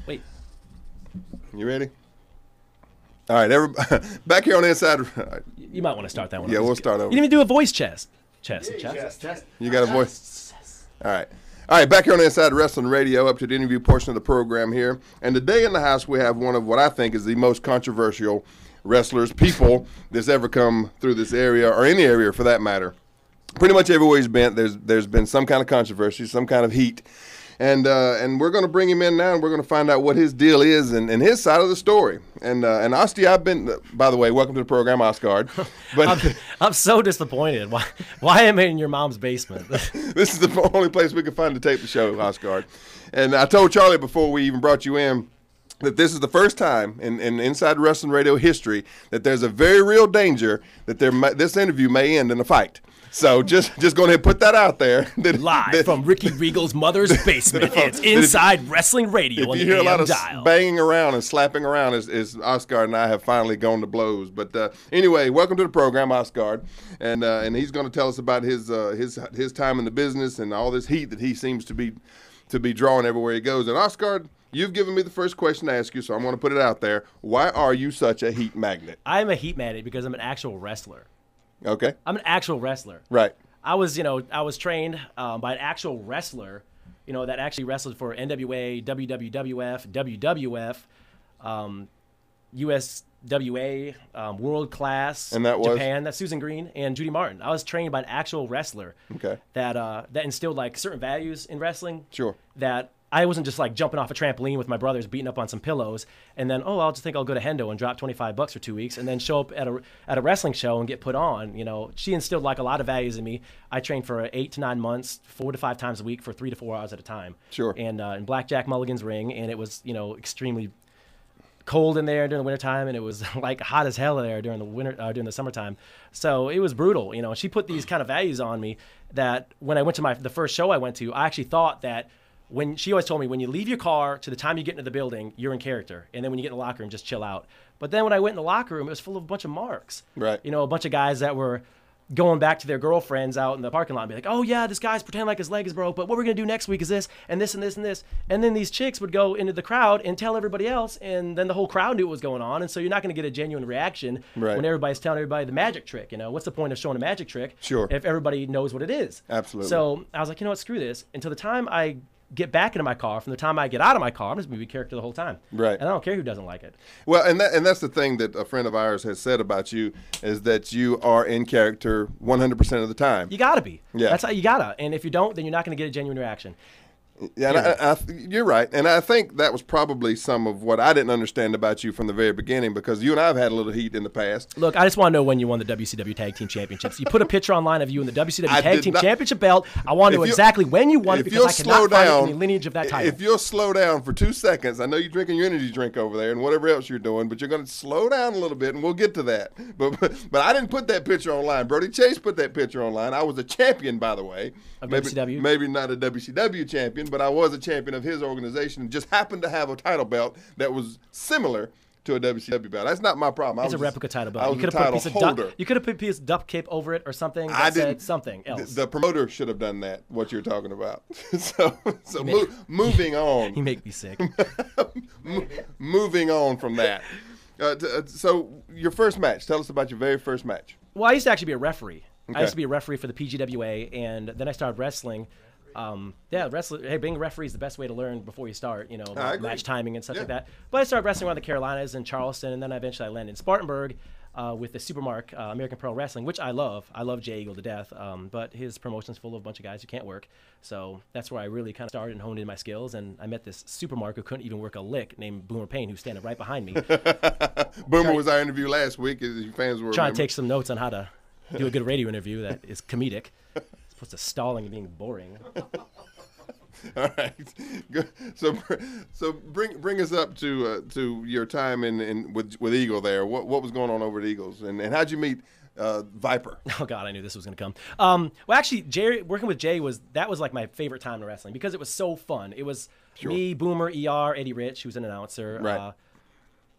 Wait. You ready? All right, everybody, back here on the inside. You might want to start that one. Yeah, we'll start over. You didn't even do a voice chest. Chest. You got a voice? All right. All right, back here on the Inside Wrestling Radio, up to the interview portion of the program here. And today in the house, we have one of what I think is the most controversial wrestlers, people that's ever come through this area, or any area for that matter. Pretty much everywhere he's been, there's been some kind of controversy, some kind of heat. And we're going to bring him in now, and we're going to find out what his deal is and his side of the story. And Osti, I've been, by the way, welcome to the program, Ostgard. But I'm so disappointed. Why am I in your mom's basement? This is the only place we can find to tape the show, Ostgard. And I told Charlie before we even brought you in that this is the first time in Inside Wrestling Radio history that there's a very real danger that this interview may end in a fight. So just go ahead and put that out there. Live from Rikki Regal's mother's basement, it's Inside Wrestling Radio on the AM dial. If you hear a lot of banging around and slapping around, as Ostgard and I have finally gone to blows. But anyway, welcome to the program, Ostgard, and he's going to tell us about his time in the business and all this heat that he seems to be drawing everywhere he goes. And Ostgard, you've given me the first question to ask you, so I'm going to put it out there. Why are you such a heat magnet? I'm a heat magnet because I'm an actual wrestler. Okay. I'm an actual wrestler. Right. I was trained by an actual wrestler, that actually wrestled for NWA, WWF, WWF, USWA, World Class, and that was Japan. That's Susan Green and Judy Martin. I was trained by an actual wrestler. Okay. That instilled like certain values in wrestling. Sure. That I wasn't just like jumping off a trampoline with my brothers beating up on some pillows and then, I'll go to Hendo and drop $25 for 2 weeks and then show up at a wrestling show and get put on. She instilled like a lot of values in me. I trained for 8 to 9 months, 4 to 5 times a week for 3 to 4 hours at a time. Sure. And in Blackjack Mulligan's ring, and it was, extremely cold in there during the wintertime, and it was like hot as hell there during the summertime. So it was brutal. She put these kind of values on me that when I went to the first show I went to, I actually thought that when she always told me, when you leave your car to the time you get into the building, you're in character. And then when you get in the locker room, just chill out. But then when I went in the locker room, it was full of a bunch of marks. Right. A bunch of guys that were going back to their girlfriends out in the parking lot and be like, oh, yeah, this guy's pretending like his leg is broke, but what we're going to do next week is this and this and this and this. And then these chicks would go into the crowd and tell everybody else, and then the whole crowd knew what was going on. And so you're not going to get a genuine reaction when everybody's telling everybody the magic trick. What's the point of showing a magic trick if everybody knows what it is? Absolutely. So I was like, what, screw this. Until the time I get back into my car, from the time I get out of my car, I'm just going to be character the whole time. Right. And I don't care who doesn't like it. Well, and that's the thing that a friend of ours has said about you, is that you are in character 100% of the time. You got to be. Yeah. That's how you got to. And if you don't, then you're not going to get a genuine reaction. Yeah, you're right. And I think that was probably some of what I didn't understand about you from the very beginning, because you and I have had a little heat in the past. Look, I just want to know when you won the WCW Tag Team Championships. You put a picture online of you in the WCW Tag Team Championship belt. I want to know exactly when you won it, because I cannot find any lineage of that title. If you'll slow down for 2 seconds, I know you're drinking your energy drink over there and whatever else you're doing, but you're going to slow down a little bit, and we'll get to that. But I didn't put that picture online. Brody Chase put that picture online. I was a champion, by the way. Of WCW? Maybe not a WCW champion, but I was a champion of his organization, and just happened to have a title belt that was similar to a WCW belt. That's not my problem. It's a replica title belt. You could have put a piece of duct tape over it or something that said something else. The promoter should have done that, what you're talking about. Moving on. You make me sick. Moving on from that. So your first match. Tell us about your very first match. Well, I used to actually be a referee. Okay. I used to be a referee for the PGWA, and then I started wrestling. Being a referee is the best way to learn before you start, match timing and stuff like that. But I started wrestling around the Carolinas and Charleston, and then eventually I landed in Spartanburg with the Supermark American Pro Wrestling, which I love. I love Jay Eagle to death, but his promotion's full of a bunch of guys who can't work. So that's where I really kind of started and honed in my skills, and I met this Supermark who couldn't even work a lick named Boomer Payne, who's standing right behind me. Boomer was our interview last week, as your fans were trying to take some notes on how to do a good radio interview that is comedic. As opposed to stalling and being boring. All right, good. So bring us up to your time with Eagle there. What was going on over at Eagles, and how'd you meet Viper? Oh God, I knew this was going to come. Well, actually, working with Jay was like my favorite time in wrestling, because it was so fun. It was me, Boomer, ER, Eddie Rich, who's an announcer, right.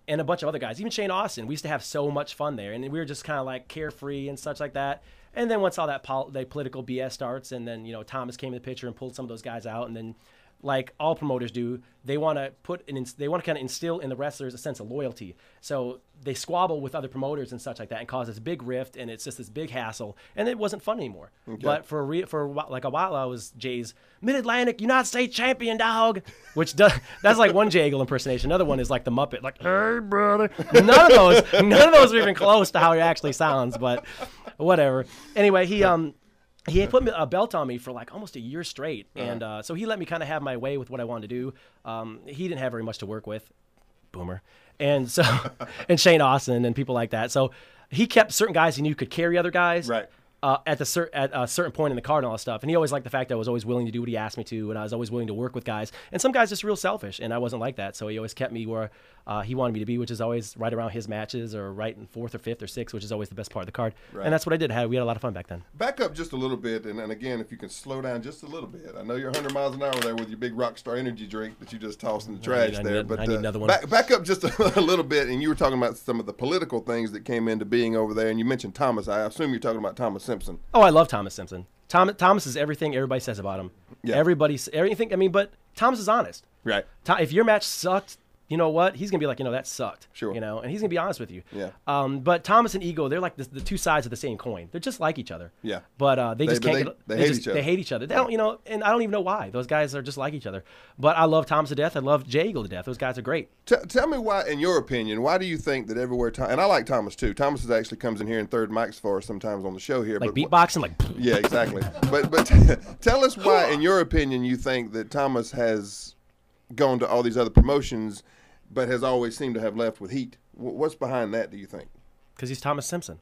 And a bunch of other guys, even Shane Austin. We used to have so much fun there, and we were just kind of like carefree and such like that. And then once all that political BS starts, and then Thomas came in the picture and pulled some of those guys out, and then like all promoters do, they want to kind of instill in the wrestlers a sense of loyalty. So they squabble with other promoters and such like that, and cause this big rift, and it's just this big hassle, and it wasn't fun anymore. Okay. But for like a while, I was Jay's Mid-Atlantic United States champion, dog. That's like one Jay Eagle impersonation. Another one is like the Muppet, like, hey brother. None of those are even close to how he actually sounds, but whatever. Anyway, he put a belt on me for like almost a year straight, and so he let me kind of have my way with what I wanted to do. He didn't have very much to work with, boomer, and so and Shane Austin and people like that. So he kept certain guys he knew could carry other guys. Right. At a certain point in the card and all that stuff. And he always liked the fact that I was always willing to do what he asked me to, and I was always willing to work with guys. And some guys just real selfish, and I wasn't like that. So he always kept me where he wanted me to be, which is always right around his matches, or right in 4th or 5th or 6th, which is always the best part of the card. Right. And that's what I did. We had a lot of fun back then. Back up just a little bit, and again, if you can slow down just a little bit. I know you're 100 miles an hour there with your big Rockstar energy drink that you just tossed in the trash there. But I need another one. Back up just a little bit, and you were talking about some of the political things that came into being over there, and you mentioned Thomas. I assume you're talking about Thomas Simpson. Oh, I love Thomas Simpson. Thomas is everything everybody says about him. Yeah. Everything. I mean, but Thomas is honest. Right. If your match sucked, you know what? He's gonna be like, that sucked. Sure. And he's gonna be honest with you. Yeah. But Thomas and Ego, they're like the two sides of the same coin. They're just like each other. Yeah. But they hate each other. They hate each other. They don't, and I don't even know why. Those guys are just like each other. But I love Thomas to death. I love Jay Eagle to death. Those guys are great. Tell me why, in your opinion, why do you think that everywhere and I like Thomas too. Thomas actually comes in here and third mics for us sometimes on the show here. Like beatboxing, like. Yeah, exactly. but tell us why, in your opinion, you think that Thomas has gone to all these other promotions, but has always seemed to have left with heat. What's behind that, do you think? Because he's Thomas Simpson.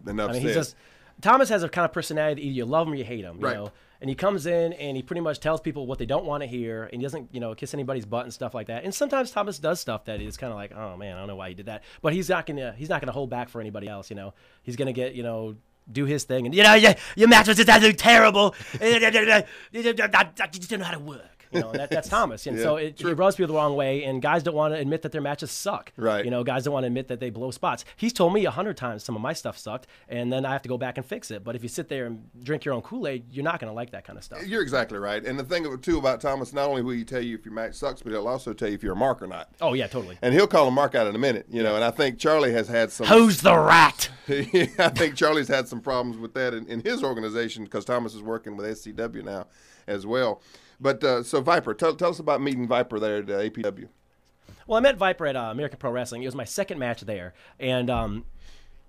Enough said. Thomas has a kind of personality that either you love him or you hate him, you know? And he comes in and he pretty much tells people what they don't want to hear, and he doesn't, kiss anybody's butt and stuff like that. And sometimes Thomas does stuff that is kind of like, oh man, I don't know why he did that. But he's not gonna hold back for anybody else, He's gonna get, do his thing, and your match was just absolutely terrible. You just don't know how to work. That's Thomas. And so it rubs people the wrong way, and guys don't want to admit that their matches suck. Right. Guys don't want to admit that they blow spots. He's told me 100 times some of my stuff sucked, and then I have to go back and fix it. But if you sit there and drink your own Kool-Aid, you're not going to like that kind of stuff. You're exactly right. And the thing, too, about Thomas, not only will he tell you if your match sucks, but he'll also tell you if you're a mark or not. Oh, yeah, totally. And he'll call a mark out in a minute, And I think Charlie has had some... Who's the rat? I think Charlie's had some problems with that in his organization, because Thomas is working with SCW now as well. But so Viper, tell us about meeting Viper there at APW. Well, I met Viper at American Pro Wrestling. It was my second match there, and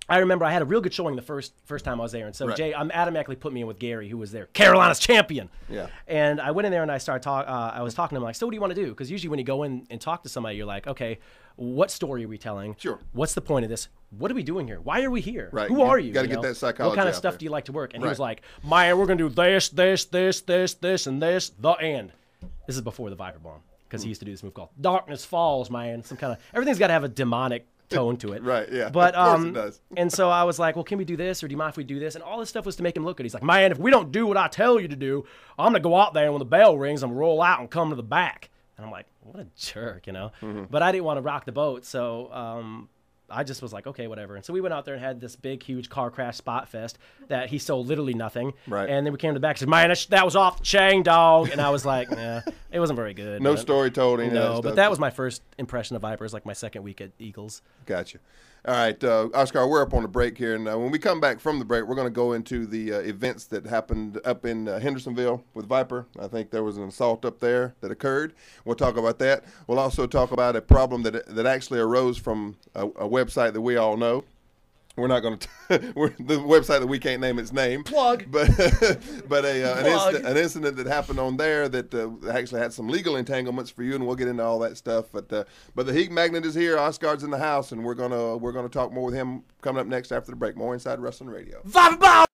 I remember I had a real good showing the first time I was there. And so Jay automatically put me in with Gary, who was there, Carolina's champion. Yeah. And I went in there and I started I was talking to him like, so what do you want to do? Because usually when you go in and talk to somebody, you're like, okay, what story are we telling? Sure. What's the point of this? What are we doing here? Why are we here? Right. Who are you? Got to get that psychology. What kind of stuff do you like to work? And he was like, man, we're gonna do this, this, this, this, this, and this. The end. This is before the Viper Bomb, because he used to do this move called Darkness Falls, man. Everything's got to have a demonic tone to it. Right, yeah. But of course it does. And so I was like, well, can we do this, or do you mind if we do this? And all this stuff was to make him look good. He's like, man, if we don't do what I tell you to do, I'm gonna go out there, and when the bell rings, I'm gonna roll out and come to the back. And I'm like, what a jerk, Mm-hmm. But I didn't want to rock the boat, so I just was like, okay, whatever. And so we went out there and had this big, huge car crash spot fest that he sold literally nothing. Right. And then we came to the back and said, man, that was off the chain, dog. And I was like, yeah, it wasn't very good. No story told. No, but that was my first impression of Vipers, like my second week at Eagles. Gotcha. All right, Oscar, we're up on the break here, and when we come back from the break, we're going to go into the events that happened up in Hendersonville with Viper. I think there was an assault up there that occurred. We'll talk about that. We'll also talk about a problem that actually arose from a website that we all know. We're not going to the website that we can't name its name. Plug. But an incident that happened on there that actually had some legal entanglements for you, and we'll get into all that stuff. But the Heat Magnet is here. Ostgard's in the house, and we're gonna talk more with him coming up next after the break. More Inside Wrestling Radio. Viper Bomb!